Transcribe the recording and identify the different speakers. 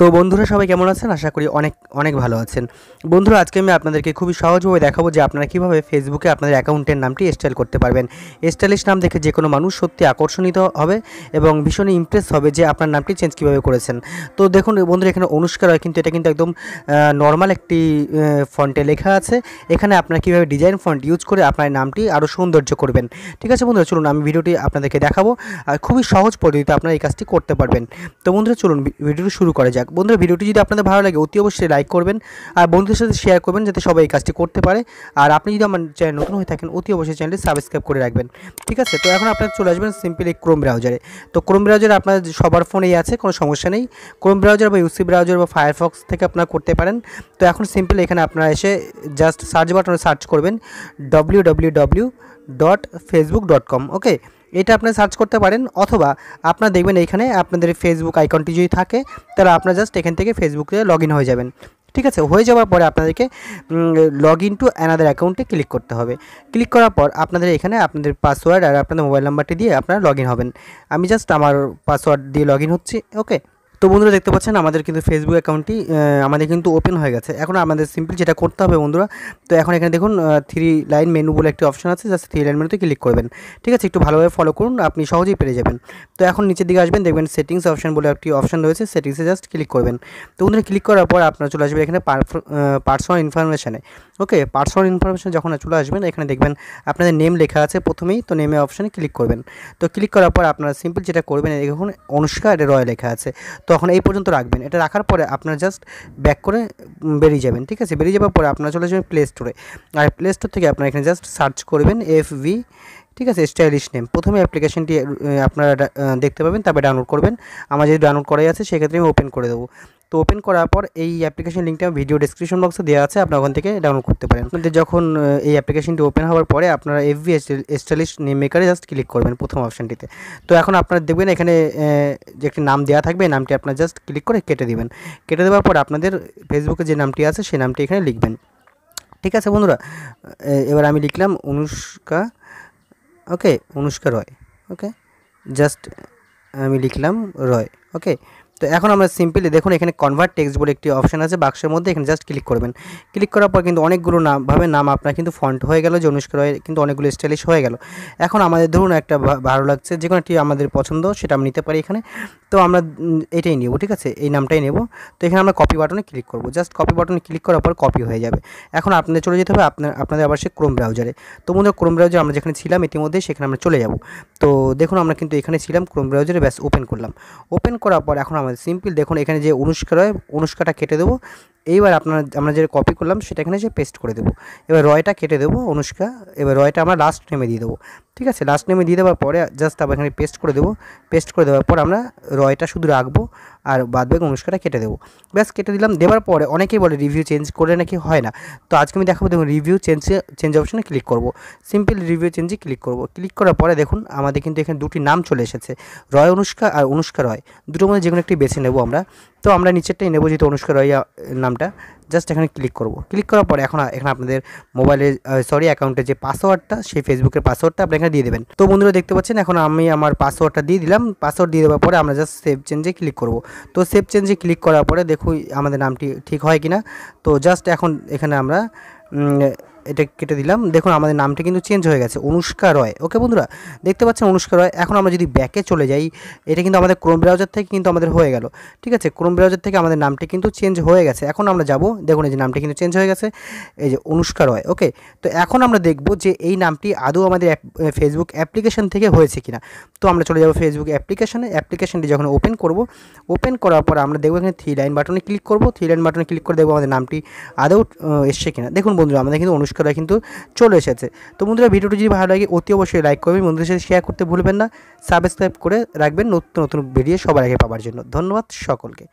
Speaker 1: তো বন্ধুরা সবাই কেমন আছেন? আশা করি অনেক অনেক ভালো আছেন। বন্ধুরা আজকে আমি আপনাদেরকে খুবই সহজভাবে দেখাবো যে আপনারা কিভাবে ফেসবুকে আপনাদের অ্যাকাউন্টের নামটি স্টাইল করতে পারবেন। স্টাইলিশ নাম দেখে যে কোনো মানুষ সত্যি আকর্ষণিত হবে এবং ভীষণই ইমপ্রেস হবে যে আপনার নামটি চেঞ্জ কিভাবে করেছেন। তো দেখুন বন্ধুরা এখানে অনুষ্কা রয়, কিন্তু এটা কিন্তু একদম নর্মাল একটি ফন্টে লেখা আছে। এখানে আপনারা কীভাবে ডিজাইন ফন্ট ইউজ করে আপনার নামটি আরও সৌন্দর্য করবেন। ঠিক আছে বন্ধুরা, চলুন আমি ভিডিওটি আপনাদেরকে দেখাবো আর খুবই সহজ পদ্ধতিতে আপনারা এই কাজটি করতে পারবেন। তো বন্ধুরা চলুন ভিডিওটি শুরু করা যাক। বন্ধুরা ভিডিওটি যদি আপনাদের ভালো লাগে অতি অবশ্যই লাইক করবেন আর বন্ধুদের সাথে শেয়ার করবেন যাতে সবাই এই কাজটি করতে পারে। আর আপনি যদি আমার চ্যানেল নতুন হয়ে থাকেন অতি অবশ্যই চ্যানেলটি সাবস্ক্রাইব করে রাখবেন। ঠিক আছে, তো এখন আপনারা চলে আসবেন সিম্পলি ক্রোম ব্রাউজারে। তো ক্রোম ব্রাউজারে আপনার সবার ফোনেই আছে, কোনো সমস্যা নেই। ক্রোম ব্রাউজার বা ইউসি ব্রাউজার বা ফায়ারফক্স থেকে আপনারা করতে পারেন। তো এখন সিম্পলি এখানে আপনারা এসে জাস্ট সার্চ বাটনে সার্চ করবেন www.facebook.com। ওকে, এটা আপনারা সার্চ করতে পারেন, অথবা আপনারা দেখবেন এইখানে আপনাদের ফেসবুক আইকনটি যদি থাকে তাহলে আপনারা জাস্ট এখান থেকে ফেসবুকে লগ ইন হয়ে যাবেন। ঠিক আছে, হয়ে যাওয়ার পরে আপনাদেরকে লগ ইন টু অ্যানাদার অ্যাকাউন্টে ক্লিক করতে হবে। ক্লিক করার পর আপনাদের এখানে আপনাদের পাসওয়ার্ড আর আপনাদের মোবাইল নাম্বারটি দিয়ে আপনারা লগ ইন হবেন। আমি জাস্ট আমার পাসওয়ার্ড দিয়ে লগ ইন হচ্ছি। ওকে, তো বন্ধুরা দেখতে পাচ্ছেন আমাদের কিন্তু ফেসবুক অ্যাকাউন্টটি আমাদের কিন্তু ওপেন হয়ে গেছে। এখন আমাদের সিম্পল যেটা করতে হবে বন্ধুরা, তো এখন এখানে দেখুন 3 লাইন মেনু বলে একটি অপশন আছে, জাস্ট 3 লাইন মেনুতে ক্লিক করবেন। ঠিক আছে, একটু ভালোভাবে ফলো করুন, আপনি সহজেই পেরে যাবেন। তো এখন নিচের দিকে আসবেন, দেখবেন সেটিংস অপশন বলে একটি অপশন রয়েছে, সেটিংসে জাস্ট ক্লিক করবেন। তো বন্ধুরা ক্লিক করার পর আপনারা চলে আসবেন এখানে পার্সোনাল ইনফরমেশানে। ওকে, পার্সোনাল ইনফরমেশন যখন চলে আসবেন এখানে দেখবেন আপনাদের নেম লেখা আছে প্রথমেই, তো নেমে অপশানে ক্লিক করবেন। তো ক্লিক করার পর আপনারা সিম্পল যেটা করবেন, এখন অনুষ্কা এটা রয় লেখা আছে, তো এখন এই পর্যন্ত রাখবেন। এটা রাখার পরে আপনারা জাস্ট ব্যাক করে বেরিয়ে যাবেন। ঠিক আছে, বেরিয়ে যাওয়ার পরে আপনারা চলে যাবেন প্লে স্টোরে। আর প্লে স্টোর থেকে আপনারা এখানে জাস্ট সার্চ করবেন FV, ঠিক আছে, স্টাইলিশ নেম। প্রথমে অ্যাপ্লিকেশনটি আপনারা দেখতে পাবেন, তারপরে ডাউনলোড করবেন। আমার যদি ডাউনলোড করাই আছে সেক্ষেত্রে আমি ওপেন করে দেবো। তো ওপেন করার পর এই অ্যাপ্লিকেশন লিঙ্কটা ভিডিও ডেসক্রিপশন বক্সে দেওয়া আছে, আপনারা ওখান থেকে ডাউনলোড করতে পারেন। আপনাদের যখন এই অ্যাপ্লিকেশনটি ওপেন হওয়ার পরে আপনারা FV স্টাইলিশ নেম মেকারে জাস্ট ক্লিক করবেন প্রথম অপশানটিতে। তো এখন আপনারা দেখবেন এখানে যে একটি নাম দেওয়া থাকবে, এই নামটি আপনারা জাস্ট ক্লিক করে কেটে দেবেন। কেটে দেওয়ার পর আপনাদের ফেসবুকে যে নামটি আছে সেই নামটি এখানে লিখবেন। ঠিক আছে বন্ধুরা, এবার আমি লিখলাম অনুষ্কা। ওকে, অনুষ্কা রয়। ওকে, জাস্ট আমি লিখলাম রয়। ওকে, তো এখন আমরা সিম্পলি দেখুন এখানে কনভার্ট টেক্সট বলে একটি অপশন আছে বাক্সের মধ্যে, এখানে জাস্ট ক্লিক করবেন। ক্লিক করার পর কিন্তু অনেকগুলো নাম আপনার কিন্তু ফন্ট হয়ে গেল, যে অনুষ্কা রয় কিন্তু অনেকগুলো স্টাইলিশ হয়ে গেল। এখন আমাদের ধরুন একটা ভালো লাগছে, যে কোনো একটি আমাদের পছন্দ সেটা আমরা নিতে পারি এখানে। তো আমরা এটাই নেব। ঠিক আছে, এই নামটাই নেব। তো এখানে আমরা কপি বাটনে ক্লিক করব। জাস্ট কপি বাটনে ক্লিক করার পর কপি হয়ে যাবে। এখন আপনাদের চলে যেতে হবে আপনাদের আবার সে ক্রোম ব্রাউজারে। তো বন্ধুরা ক্রোম ব্রাউজার আমরা যেখানে ছিলাম ইতিমধ্যে সেখানে আমরা চলে যাব। তো দেখুন আমরা কিন্তু এখানে ছিলাম ক্রোম ব্রাউজারে, ব্যাস ওপেন করলাম। ওপেন করার পর এখন আমাদের সিম্পল দেখুন এখানে যে অনুষ্কা রয়, অনুষ্কাটা কেটে দেবো। এইবার আমরা যে কপি করলাম সেটা এখানে এসে পেস্ট করে দেবো। এবার রয়টা কেটে দেবো, অনুষ্কা। এবার রয়টা আমরা লাস্ট নেমে দিয়ে দেবো। ঠিক আছে, লাস্ট নেমে দিয়ে দেওয়ার পরে জাস্ট আবার এখানে পেস্ট করে দেবো। পেস্ট করে দেওয়ার পর আমরা রয়টা শুধু রাখবো আর বাদবাকি অনুষ্কাটা কেটে দেবো। ব্যাস কেটে দিলাম। দেওয়ার পরে অনেকেই বলে রিভিউ চেঞ্জ করে নাকি হয় না, তো আজকে আমি দেখাবো। দেখুন রিভিউ চেঞ্জ অপশানে ক্লিক করব। সিম্পল রিভিউ চেঞ্জে ক্লিক করব। ক্লিক করার পরে দেখুন আমাদের কিন্তু এখানে দুটি নাম চলে এসেছে, রয় অনুষ্কা আর অনুষ্কা রয়। দুটোর মধ্যে যে কোনো একটি বেছে নেব আমরা। তো আমরা নিচেরটাই নেব, যেহেতু অনুষ্কা রয় নামটা। জাস্ট এখানে ক্লিক করব। ক্লিক করার পরে এখানে আপনাদের মোবাইলে অ্যাকাউন্টে যে পাসওয়ার্ডটা, সেই ফেসবুকের পাসওয়ার্ডটা আপনি এখানে দিয়ে দেবেন। তো বন্ধুরা দেখতে পাচ্ছেন এখন আমি আমার পাসওয়ার্ডটা দিয়ে দিলাম। পাসওয়ার্ড দিয়ে দেওয়ার পরে আমরা জাস্ট সেভ চেঞ্জে ক্লিক করব। তো সেভ চেঞ্জে ক্লিক করার পরে দেখুন আমাদের নামটি ঠিক হয় কিনা। তো জাস্ট এখন এখানে আমরা এটা কেটে দিলাম। দেখুন আমাদের নামটি কিন্তু চেঞ্জ হয়ে গেছে, অনুষ্কা রয়। ওকে বন্ধুরা দেখতে পাচ্ছেন অনুষ্কা রয়। এখন আমরা যদি ব্যাকে চলে যাই, এটা কিন্তু আমাদের ক্রোম ব্রাউজার থেকে কিন্তু আমাদের হয়ে গেল। ঠিক আছে, ক্রোম ব্রাউজার থেকে আমাদের নামটি কিন্তু চেঞ্জ হয়ে গেছে। এখন আমরা যাব, দেখুন এই যে নামটি কিন্তু চেঞ্জ হয়ে গেছে, এই যে অনুষ্কা রয়। ওকে, তো এখন আমরা দেখব যে এই নামটি আদৌ আমাদের ফেসবুক অ্যাপ্লিকেশন থেকে হয়েছে কিনা। তো আমরা চলে যাব ফেসবুক অ্যাপ্লিকেশনটি যখন ওপেন করব, ওপেন করার পর আমরা দেখব এখানে 3 লাইন বাটনে ক্লিক করব। 3 লাইন বাটনে ক্লিক করে দেখব আমাদের নামটি আদৌ এসছে কিনা। দেখুন বন্ধুরা আমাদের কিন্তু অনুষ্কা রয় কিন্তু চলে এসেছে। তো বন্ধুরা ভিডিওটি যদি ভালো লাগে অতি অবশ্যই লাইক করবেন, বন্ধুদের সাথে শেয়ার করতে ভুলবেন না, সাবস্ক্রাইব করে রাখবেন নতুন নতুন ভিডিও সবার আগে পাওয়ার জন্য। ধন্যবাদ সকলকে।